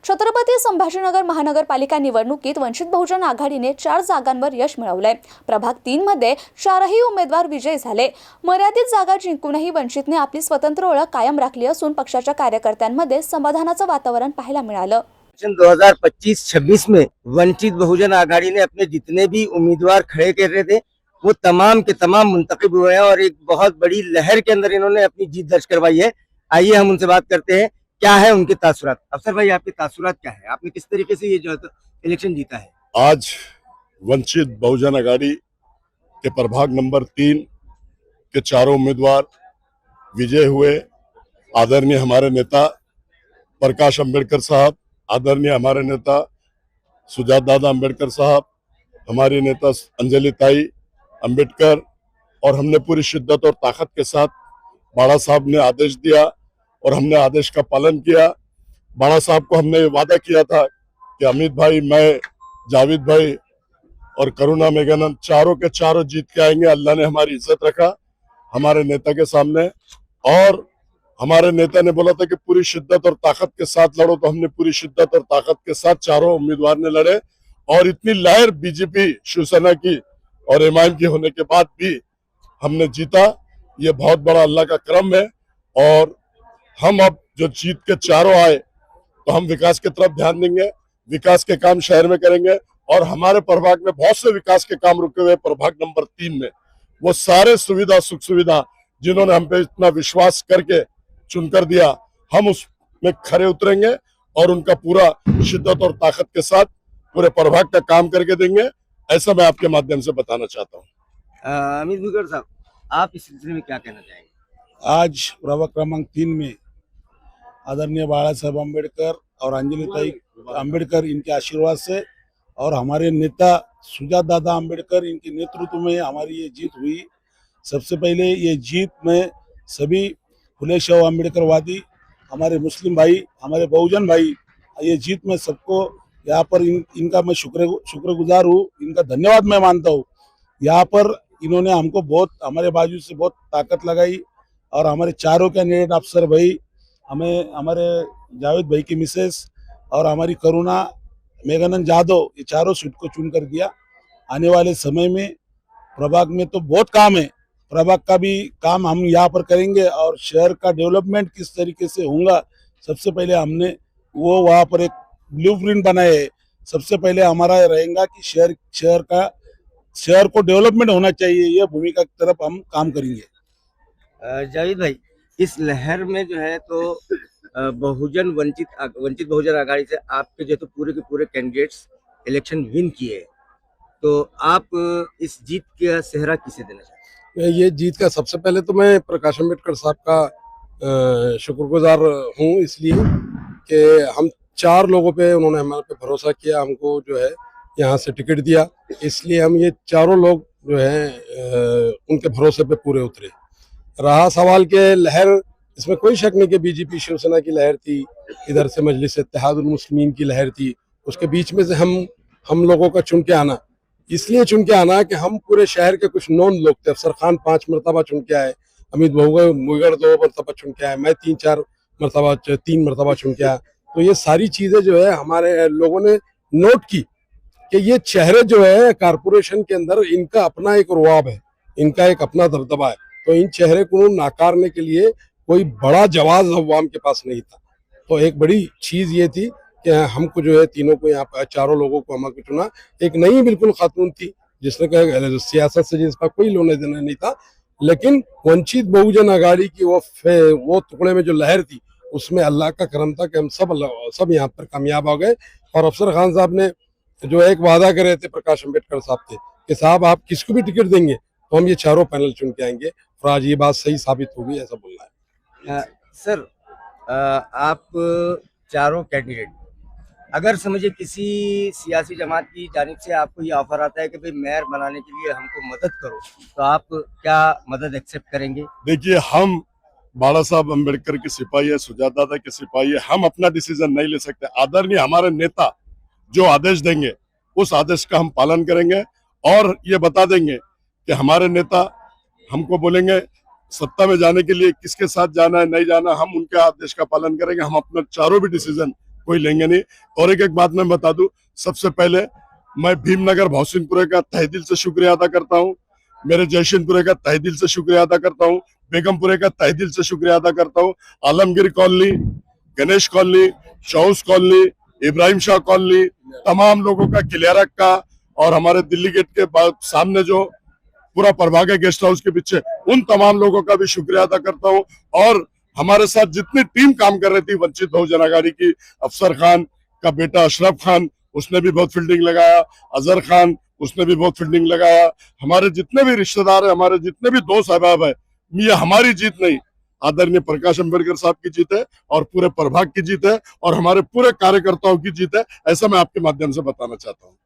छत्रपती संभाजीनगर महानगरपालिका निवडणुकीत वंचित बहुजन आघाडीने 4 जागांवर यश मिळवलंय। प्रभाग 3 मध्ये 4ही उमेदवार विजयी झाले। मर्यादित जागा जिंकूनही वंचितने आपली स्वतंत्र ओळख कायम राखली असून पक्षाच्या कार्यकर्त्यांमध्ये समाधानाचं वातावरण पाहायला मिळालं। 2025-26 में वंचित बहुजन आघाड़ी ने अपने जितने भी उम्मीदवार खड़े कर रहे थे वो तमाम के तमाम मुंतखब हुए हैं और एक बहुत बड़ी लहर के अंदर इन्होंने अपनी जीत दर्ज करवाई है। आइए हम उनसे बात करते हैं, क्या है उनके तासुरात। अफसर भाई, आपके तासुरात क्या है? आपने किस तरीके से ये जो इलेक्शन जीता है? आज वंचित बहुजन आघाड़ी के प्रभाग नंबर 3 के चारों उम्मीदवार विजय हुए। आदरणीय हमारे नेता प्रकाश अंबेडकर साहब, आदरणीय हमारे नेता सुजात दादा अंबेडकर साहब, हमारी नेता अंजलि ताई अंबेडकर, और हमने पूरी शिद्दत और ताकत के साथ बाड़ा साहब ने आदेश दिया और हमने आदेश का पालन किया। बाड़ा साहब को हमने वादा किया था कि अमित भाई, मैं, जावेद भाई और करुणा मेघानंद चारों के चारों जीत के आएंगे। अल्लाह ने हमारी इज्जत रखा हमारे नेता के सामने, और हमारे नेता ने बोला था कि पूरी शिद्दत और ताकत के साथ लड़ो, तो हमने पूरी शिद्दत और ताकत के साथ चारों उम्मीदवार ने लड़े। और इतनी लहर बीजेपी शिवसेना की और एमआईएम की होने के बाद भी हमने जीता। ये बहुत बड़ा अल्लाह का करम है। और हम अब जो जीत के चारों आए तो हम विकास की तरफ ध्यान देंगे, विकास के काम शहर में करेंगे। और हमारे प्रभाग में बहुत से विकास के काम रुके हुए प्रभाग नंबर 3 में, वो सारे सुविधा सुख सुविधा जिन्होंने हम पे इतना विश्वास करके चुनकर दिया, हम उसमें खरे उतरेंगे और उनका पूरा शिद्दत और ताकत के साथ पूरे प्रभाग का काम करके देंगे। ऐसा मैं आपके माध्यम से बताना चाहता हूँ। अमित भुजबल साहब, आप इस सिलसिले में क्या कहना चाहेंगे? आज प्रभाग क्रमांक 3 में आदरणीय बाड़ा साहब अम्बेडकर और अंजलि ताई अम्बेडकर, इनके आशीर्वाद से और हमारे नेता सुजात दादा अम्बेडकर, इनके नेतृत्व में हमारी ये जीत हुई। सबसे पहले ये जीत में सभी फुले शाह अम्बेडकर वादी, हमारे मुस्लिम भाई, हमारे बहुजन भाई, ये जीत में सबको यहाँ पर इनका मैं शुक्रगुजार हूँ, इनका धन्यवाद मैं मानता हूँ। यहाँ पर इन्होंने हमको बहुत, हमारे बाजू से बहुत ताकत लगाई और हमारे चारों कैंडिडेट अफसर भाई, हमें हमारे जावेद भाई की मिसेस और हमारी करुणा मेघानंद जाधव, ये चारों सीट को चुन कर दिया। आने वाले समय में प्रभाग में तो बहुत काम है, प्रभाग का भी काम हम यहाँ पर करेंगे और शहर का डेवलपमेंट किस तरीके से होगा, सबसे पहले हमने वो वहाँ पर एक ब्लूप्रिंट बनाए है। सबसे पहले हमारा रहेगा कि शहर को डेवलपमेंट होना चाहिए, ये भूमिका की तरफ हम काम करेंगे। जावेद भाई, इस लहर में जो है तो वंचित बहुजन आघाड़ी से आपके जो तो पूरे के पूरे कैंडिडेट्स इलेक्शन विन किए, तो आप इस जीत का सेहरा किसे देना चाहते हैं? ये जीत का सबसे पहले तो मैं प्रकाश अंबेडकर साहब का शुक्रगुजार हूँ, इसलिए कि हम 4 लोगों पे उन्होंने हमारे पे भरोसा किया, हमको जो है यहाँ से टिकट दिया, इसलिए हम ये चारों लोग जो है उनके भरोसे पे पूरे उतरे। रहा सवाल के लहर, इसमें कोई शक नहीं कि बीजेपी शिवसेना की लहर थी, इधर से मजलिस इत्तेहादुल मुस्लिमीन की लहर थी, उसके बीच में से हम लोगों का चुन के आना, इसलिए चुन के आना कि हम पूरे शहर के कुछ नॉन लोग थे। अफसर खान 5 मरतबा चुन के आए, अमित भुजबल 2 मरतबा चुन के आए, मैं 3 मरतबा चुन के आया। तो ये सारी चीजें जो है हमारे लोगों ने नोट की कि ये चेहरे जो है कारपोरेशन के अंदर, इनका अपना एक रुआब है, इनका एक अपना दबदबा है, तो इन चेहरे को नाकारने के लिए कोई बड़ा जवाब अवाम के पास नहीं था। तो एक बड़ी चीज ये थी कि हमको जो है तीनों को, यहाँ पर चारों लोगों को हमको चुना। एक नई बिल्कुल खातून थी जिसने कहा सियासत से जिसका कोई लेने देना नहीं था, लेकिन वंचित बहुजन आघाड़ी की वो टुकड़े में जो लहर थी, उसमें अल्लाह का करम था कि हम सब यहाँ पर कामयाब हो गए। और अफसर खान साहब ने जो एक वादा करे थे प्रकाश अंबेडकर साहब थे कि साहब आप किसको भी टिकट देंगे तो हम ये चारों पैनल चुन के आएंगे, और आज ये बात सही साबित होगी, ऐसा बोलना है। सर, आप चारों कैंडिडेट, अगर समझे किसी सियासी जमात की जानिब से आपको ये ऑफर आता है कि भाई मेयर बनाने के लिए हमको मदद करो, तो आप क्या मदद एक्सेप्ट करेंगे? देखिए, हम बाड़ा साहब अम्बेडकर के सिपाही है, सुजात दादा के सिपाही है, हम अपना डिसीजन नहीं ले सकते। आदरणीय हमारे नेता जो आदेश देंगे उस आदेश का हम पालन करेंगे, और ये बता देंगे कि हमारे नेता हमको बोलेंगे सत्ता में जाने के लिए किसके साथ जाना है, नहीं जाना, हम उनके आदेश का पालन करेंगे। हम अपना चारों भी डिसीजन कोई लेंगे नहीं। और एक एक बात मैं बता दूं, सबसे पहले मैं भीमनगर भौसिनपुरे का तहे दिल से शुक्रिया अदा करता हूं, मेरे जयसिंहपुरे का तहे दिल से शुक्रिया अदा करता हूं, बेगमपुरे का तहे दिल से शुक्रिया अदा करता हूं, Alamgir colony, Ganesh colony, chaos colony, Ibrahim Shah colony, तमाम लोगों का, क्लियरक का, और हमारे दिल्ली गेट के सामने जो पूरा प्रभाग है गेस्ट हाउस के पीछे, उन तमाम लोगों का भी शुक्रिया अदा करता हूं। और हमारे साथ जितनी टीम काम कर रही थी वंचित बहुजन आघाड़ी की, अफसर खान का बेटा अशरफ खान, उसने भी बहुत फील्डिंग लगाया, अजहर खान, उसने भी बहुत फील्डिंग लगाया, हमारे जितने भी रिश्तेदार है, हमारे जितने भी दोस्त अहबाब है, ये हमारी जीत नहीं, आदरणीय प्रकाश अंबेडकर साहब की जीत है और पूरे प्रभाग की जीत है और हमारे पूरे कार्यकर्ताओं की जीत है, ऐसा मैं आपके माध्यम से बताना चाहता हूँ।